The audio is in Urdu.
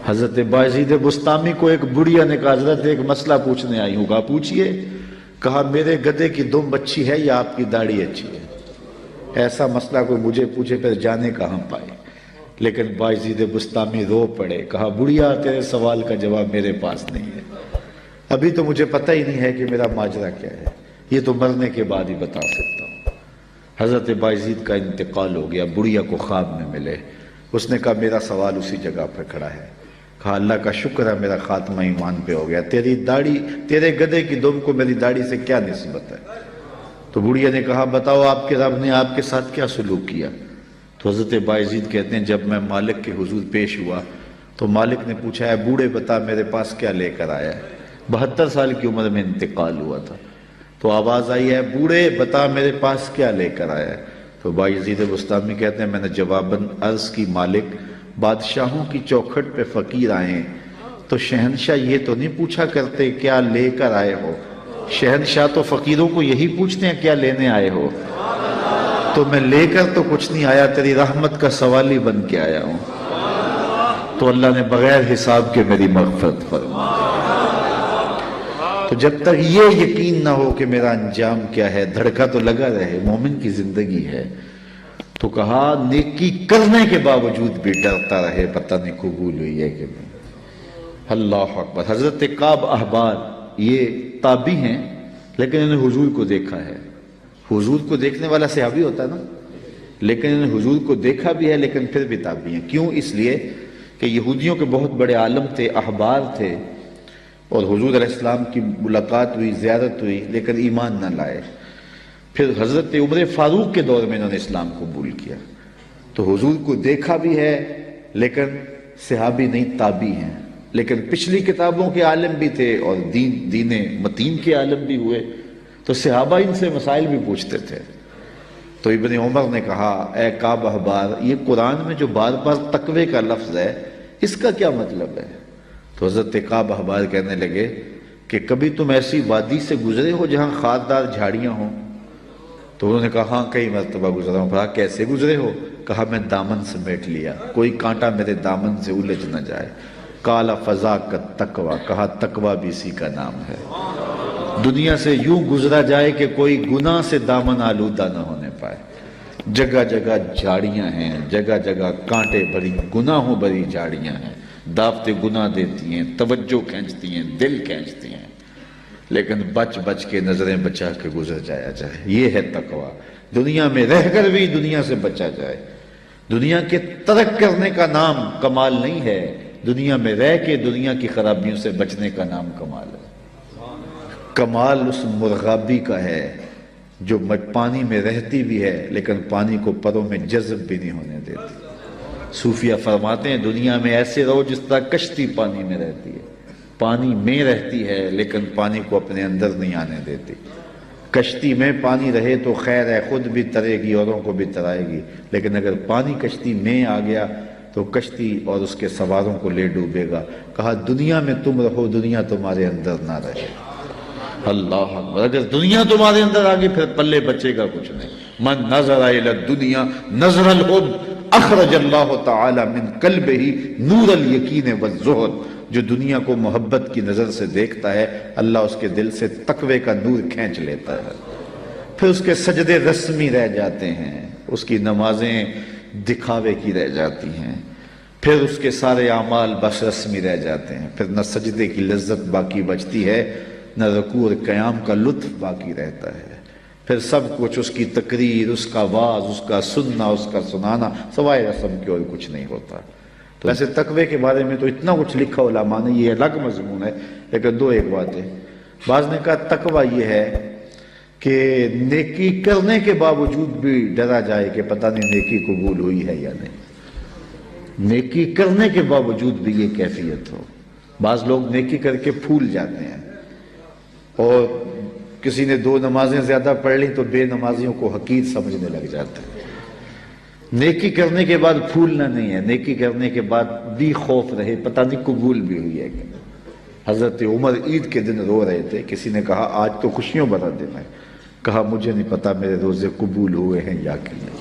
حضرت بایزید بسطامی کو ایک بڑھیا نے کہا حضرت ایک مسئلہ پوچھنے آئی ہوں. کہا پوچھئے. کہا میرے گدھے کی دم اچھی ہے یا آپ کی داڑھی اچھی ہے؟ ایسا مسئلہ کوئی مجھے پوچھے پھر جانے کہاں پائے. لیکن بایزید بسطامی رو پڑے. کہا بڑھیا تیرے سوال کا جواب میرے پاس نہیں ہے، ابھی تو مجھے پتہ ہی نہیں ہے کہ میرا ماجرا کیا ہے، یہ تو مرنے کے بعد ہی بتا سکتا ہوں. حضرت بایزید کا انتقال ہو گیا. بڑھیا کو خواب میں ملے. اس نے کہا میرا سوال اسی جگہ پہ کھڑا ہے. کہا اللہ کا شکر ہے میرا خاتمہ ایمان پہ ہو گیا. تیری داڑھی، تیرے گدھے کی دم کو میری داڑھی سے کیا نسبت ہے؟ تو بڑھیا نے کہا بتاؤ آپ کے رب نے آپ کے ساتھ کیا سلوک کیا؟ تو حضرت بایزید کہتے ہیں جب میں مالک کے حضور پیش ہوا تو مالک نے پوچھا ہے بوڑھے بتا میرے پاس کیا لے کر آیا ہے؟ 72 سال کی عمر میں انتقال ہوا تھا. تو آواز آئی ہے بوڑھے بتا میرے پاس کیا لے کر آیا ہے؟ تو بایزید بسطامی کہتے ہیں میں نے جواباً عرض کی مالک بادشاہوں کی چوکھٹ پہ فقیر آئے ہیں تو شہنشاہ یہ تو نہیں پوچھا کرتے کیا لے کر آئے ہو. شہنشاہ تو فقیروں کو یہی پوچھتے ہیں کیا لینے آئے ہو. تو میں لے کر تو کچھ نہیں آیا، تیری رحمت کا سوالی بن کے آیا ہوں. تو اللہ نے بغیر حساب کے میری مغفرت فرما. تو جب تک یہ یقین نہ ہو کہ میرا انجام کیا ہے، دھڑکا تو لگا رہے، مومن کی زندگی ہے. تو کہا نیکی کرنے کے باوجود بھی ڈرتا رہے پتہ نہیں قبول ہوئی ہے کہ نہیں. اللہ اکبر. حضرت کعب احبار یہ تابعی ہیں لیکن انہوں نے حضور کو دیکھا ہے. حضور کو دیکھنے والا صحابی ہوتا ہے نا، لیکن انہوں نے حضور کو دیکھا بھی ہے لیکن پھر بھی تابعی ہیں. کیوں؟ اس لیے کہ یہودیوں کے بہت بڑے عالم تھے، احبار تھے، اور حضور علیہ السلام کی ملاقات ہوئی، زیارت ہوئی، لیکن ایمان نہ لائے. پھر حضرت عمر فاروق کے دور میں انہوں نے اسلام قبول کیا. تو حضور کو دیکھا بھی ہے لیکن صحابی نہیں، تابعی ہیں. لیکن پچھلی کتابوں کے عالم بھی تھے اور دین متین کے عالم بھی ہوئے، تو صحابہ ان سے مسائل بھی پوچھتے تھے. تو ابن عمر نے کہا اے کعب احبار یہ قرآن میں جو بار بار تقوی کا لفظ ہے اس کا کیا مطلب ہے؟ تو حضرت کعب احبار کہنے لگے کہ کبھی تم ایسی وادی سے گزرے ہو جہاں خاردار جھاڑیاں ہوں؟ تو انہوں نے کہا ہاں کئی مرتبہ گزرا ہوں. کہا کیسے گزرے ہو؟ کہا میں دامن سمیٹ لیا، کوئی کانٹا میرے دامن سے الجھ نہ جائے. قال فذاک تقوی، کہا تقوی بھی اسی کا نام ہے. دنیا سے یوں گزرا جائے کہ کوئی گناہ سے دامن آلودہ نہ ہونے پائے. جگہ جگہ جھاڑیاں ہیں، جگہ جگہ کانٹے بھری گناہوں بھری جھاڑیاں ہیں، دعوتیں گناہ دیتی ہیں، توجہ کھینچتی ہیں، دل کھینچتی ہیں، لیکن بچ بچ کے نظریں بچا کے گزر جایا جائے. یہ ہے تقوی. دنیا میں رہ کر بھی دنیا سے بچا جائے. دنیا کے ترک کرنے کا نام کمال نہیں ہے، دنیا میں رہ کے دنیا کی خرابیوں سے بچنے کا نام کمال ہے. کمال اس مرغابی کا ہے جو پانی میں رہتی بھی ہے لیکن پانی کو پروں میں جذب بھی نہیں ہونے دیتی. صوفیہ فرماتے ہیں دنیا میں ایسے رہو جس طرح کشتی پانی میں رہتی ہے، پانی میں رہتی ہے لیکن پانی کو اپنے اندر نہیں آنے دیتی. کشتی میں پانی رہے تو خیر ہے، خود بھی ترے گی، اوروں کو بھی ترائے گی، لیکن اگر پانی کشتی میں آ گیا تو کشتی اور اس کے سواروں کو لے ڈوبے گا. کہا دنیا میں تم رہو، دنیا تمہارے اندر نہ رہے. اللہ اکبر. اگر دنیا تمہارے اندر آگے پھر پلے بچے گا کچھ نہیں. من نظر الی الدنیا نظر الحب اخرج اللہ تعالی من قلبہ نور الیقین والزہد. جو دنیا کو محبت کی نظر سے دیکھتا ہے اللہ اس کے دل سے تقوی کا نور کھینچ لیتا ہے. پھر اس کے سجدے رسمی رہ جاتے ہیں، اس کی نمازیں دکھاوے کی رہ جاتی ہیں، پھر اس کے سارے اعمال بس رسمی رہ جاتے ہیں. پھر نہ سجدے کی لذت باقی بچتی ہے، نہ رکوع اور قیام کا لطف باقی رہتا ہے. پھر سب کچھ اس کی تقریر، اس کا واعظ، اس کا سننا، اس کا سنانا سوائے رسم کے اور کچھ نہیں ہوتا. تو ویسے تقوی کے بارے میں تو اتنا کچھ لکھا علماء نے، یہ الگ مضمون ہے، لیکن دو ایک باتیں. بعض نے کہا تقوی یہ ہے کہ نیکی کرنے کے باوجود بھی ڈرا جائے کہ پتہ نہیں نیکی قبول ہوئی ہے یا نہیں. نیکی کرنے کے باوجود بھی یہ کیفیت ہو. بعض لوگ نیکی کر کے پھول جاتے ہیں، اور کسی نے 2 نمازیں زیادہ پڑھ لی تو بے نمازیوں کو حقیر سمجھنے لگ جاتے ہیں. نیکی کرنے کے بعد پھولنا نہیں ہے، نیکی کرنے کے بعد بھی خوف رہے پتہ نہیں قبول بھی ہوئی ہے کہ نہیں. حضرت عمر عید کے دن رو رہے تھے. کسی نے کہا آج تو خوشیوں بھرا دن ہے. کہا مجھے نہیں پتا میرے روزے قبول ہوئے ہیں یا کہ نہیں.